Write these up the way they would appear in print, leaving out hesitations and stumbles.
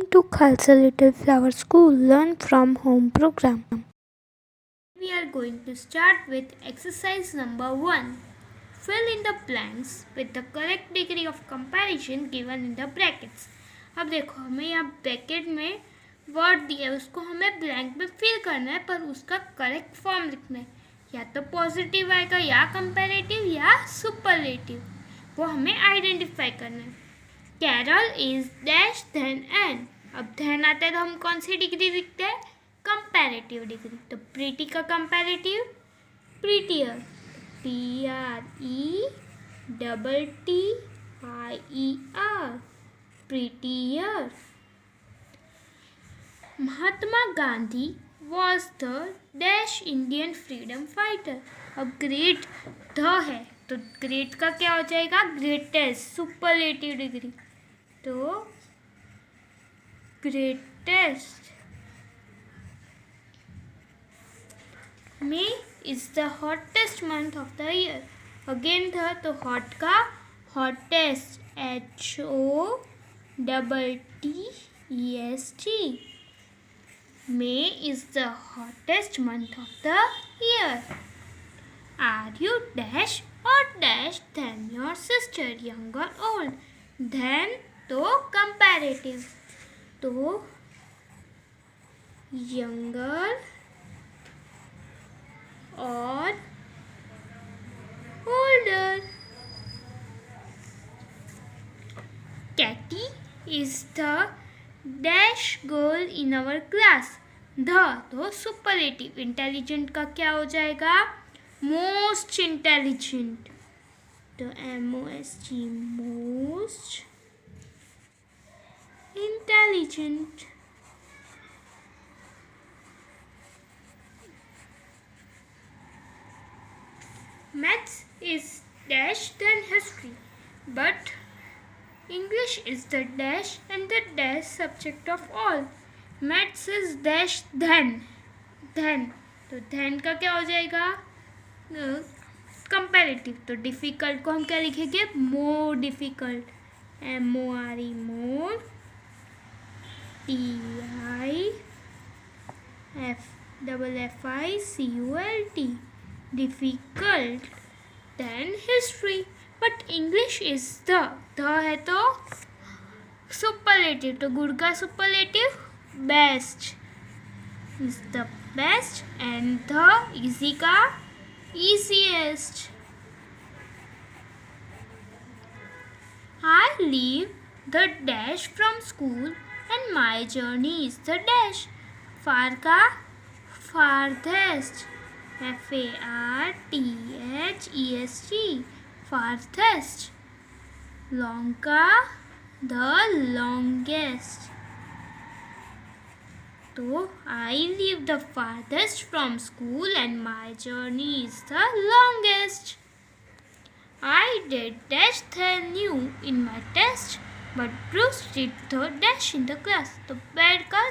To Khalsa Little Flower School Learn from Home program. We are going to start with exercise number 1. Fill in the blanks with the correct degree of comparison given in the brackets. अब देखो हमें यहाँ bracket में word दिया है, उसको हमें blank में फिल करना है, पर उसका करेक्ट फॉर्म लिखना है. या तो पॉजिटिव आएगा, या कंपैरेटिव, या सुपरलेटिव. वो हमें आइडेंटिफाई करना है. Carol is dash than Ann. अब देन आता है तो हम कौन सी डिग्री लिखते हैं? Comparative degree. तो प्रीटी का comparative prettier. PRETTIER prettier. Mahatma Gandhi was the dash Indian freedom fighter. अब ग्रेट द है तो ग्रेट का क्या हो जाएगा? ग्रेटेस्ट. Superlative degree. तो greatest. May is the hottest month of the year. Again the तो hot का hottest. HOTTEST. May is the hottest month of the year. Are you dash or dash than your sister, young or old? Then तो comparative. तो younger or older. Katy is the dash girl in our class. The तो superlative. Intelligent का क्या हो जाएगा? Most intelligent. तो MOST most intelligent. Maths is dash than history, but English is the dash and the dash subject of all. Maths is dash than. तो than का क्या हो जाएगा? कंपैरेटिव. तो डिफिकल्ट को हम क्या लिखेंगे? More difficult. MORE more. TIFFICULT difficult than history. But English is the है तो superlative. तो good का superlative best is the best and the easy का easiest. I leave the dash from school and my journey is the dash. Far का farthest. FARTHEST farthest. Long का the longest. तो I live the farthest from school and my journey is the longest. I did dash than you in my test, but Bruce did the dash in the class. तो bad का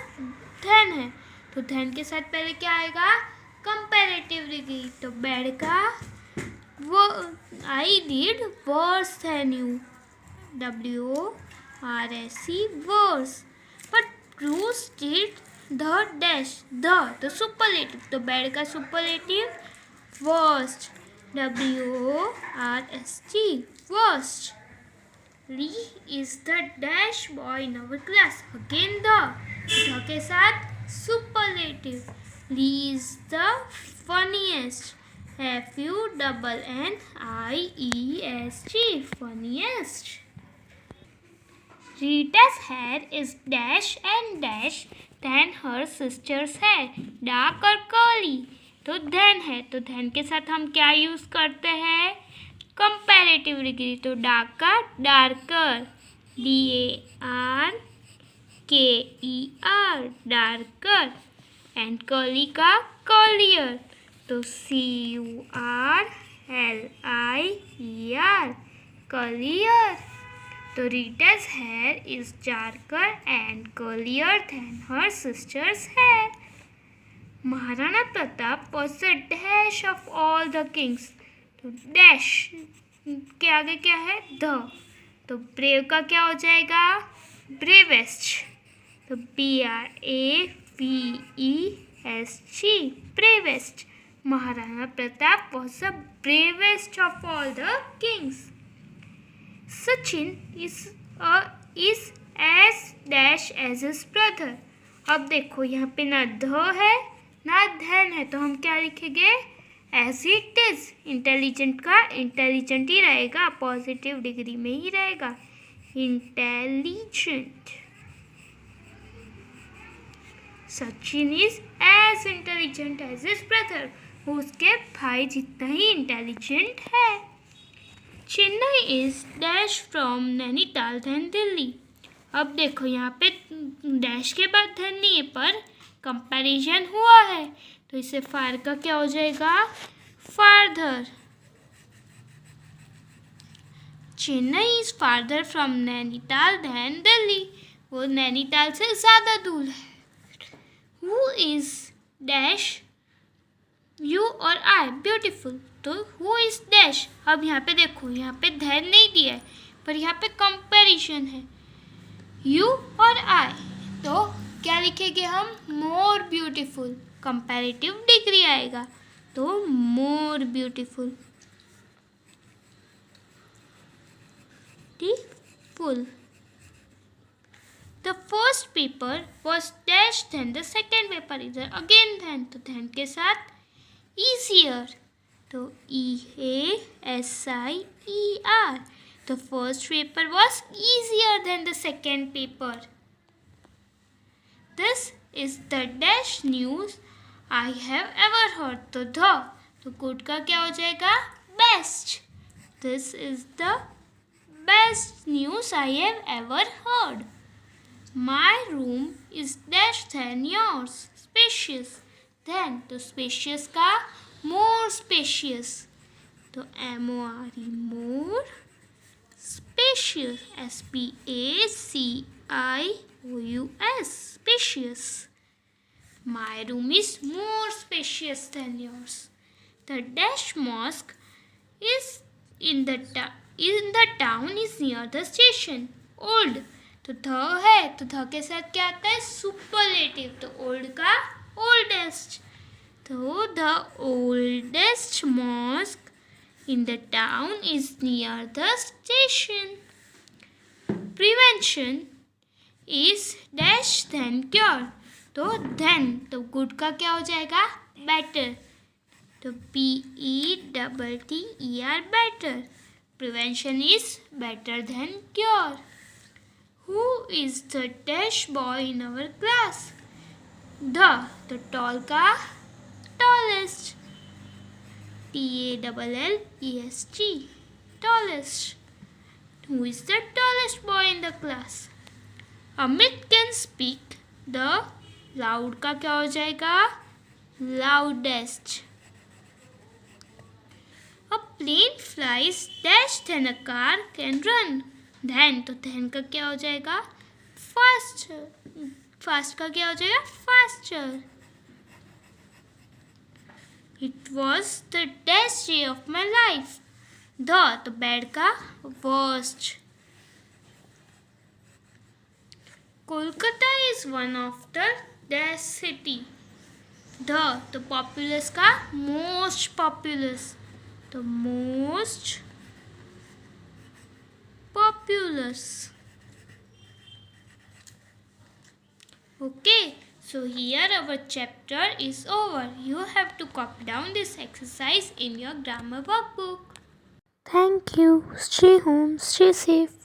than है, तो than के साथ पहले क्या आएगा? Comparative degree. तो बैड का वो I did worse than you. WORSE worse. But Bruce did the dash. The तो सुपरलेटिव. तो बैड का superlative worst. WORST worst. Lee is the dash boy in our class. Again the के साथ superlative. Lee is the funniest. FUNNIEST funniest. Rita's hair is dash and dash than her sister's hair. Dark or curly. तो than है, तो than के साथ हम क्या use करते हैं? Comparative degree. तो डार्क का darker. DARKER darker. And curly का कर्लियर. तो CURLIER कर्लियर. तो Rita's hair is darker and curlier than her sister's hair. Maharana Pratap was the dash of all the kings. तो dash के आगे क्या है? the. तो brave का क्या हो जाएगा? bravest. तो Bravest, bravest. Maharana Pratap was the bravest of all the kings. Sachin is as dash as his brother. अब देखो यहाँ पे ना ध है ना धन है, तो हम क्या लिखेंगे? As it is. इंटेलिजेंट का इंटेलिजेंट ही रहेगा, पॉजिटिव डिग्री में ही रहेगा. Intelligent. Sachin is as intelligent as his brother. वो उसके भाई जितना ही इंटेलिजेंट है. Chennai is dash from Nainital than Delhi. अब देखो यहाँ पे डैश के बाद धन नहीं है, पर कंपैरिजन हुआ है, तो इसे फार का क्या हो जाएगा? Farther. Chennai is farther from Nainital than Delhi. वो नैनीताल से ज़्यादा दूर है. हु इज डैश यू और आई ब्यूटिफुल. तो हु इज डैश. अब यहाँ पे देखो, यहाँ पे धन नहीं दिया है, पर यहाँ पे कंपैरिजन है. यू और आई, तो क्या लिखेंगे हम? More beautiful. कंपैरेटिव डिग्री आएगा, तो more beautiful. Full. The first paper was dash then the second paper. इधर अगेन धन, तो धन के साथ easier, तो EASIER. The first paper was easier than the second paper. This is the dash news I have ever heard. तो good का क्या हो जाएगा? Best. This is the best news I have ever heard. My room is dash than yours. Spacious. Then तो spacious का more spacious, तो MORE more. Spacious, SPACIOUS, spacious. My room is more spacious than yours. The dash mosque is in the town is near the station. Old, तो ध है, तो ध के साथ क्या आता है? सुपरलेटिव. तो ओल्ड का ओल्डेस्ट. तो the oldest mosque in the town is near the station. Prevention is dash than cure. तो then, तो good का क्या हो जाएगा? Better. तो BETTER, better. Prevention is better than cure. Who is the dash boy in our class? तो tall का tallest. TALLEST, tallest. Who is the tallest boy in the class? Amit can speak. The loud का क्या हो जाएगा? Loudest. A plane flies dash than a car can run. Then, तो then का क्या हो जाएगा? Faster. Fast का क्या हो जाएगा? Faster. It was the best day of my life. तो bad का worst. Kolkata is one of the dash city. तो populous का most populous. तो most populous. Okay. So here our chapter is over. You have to copy down this exercise in your grammar workbook. Thank you. Stay home, stay safe.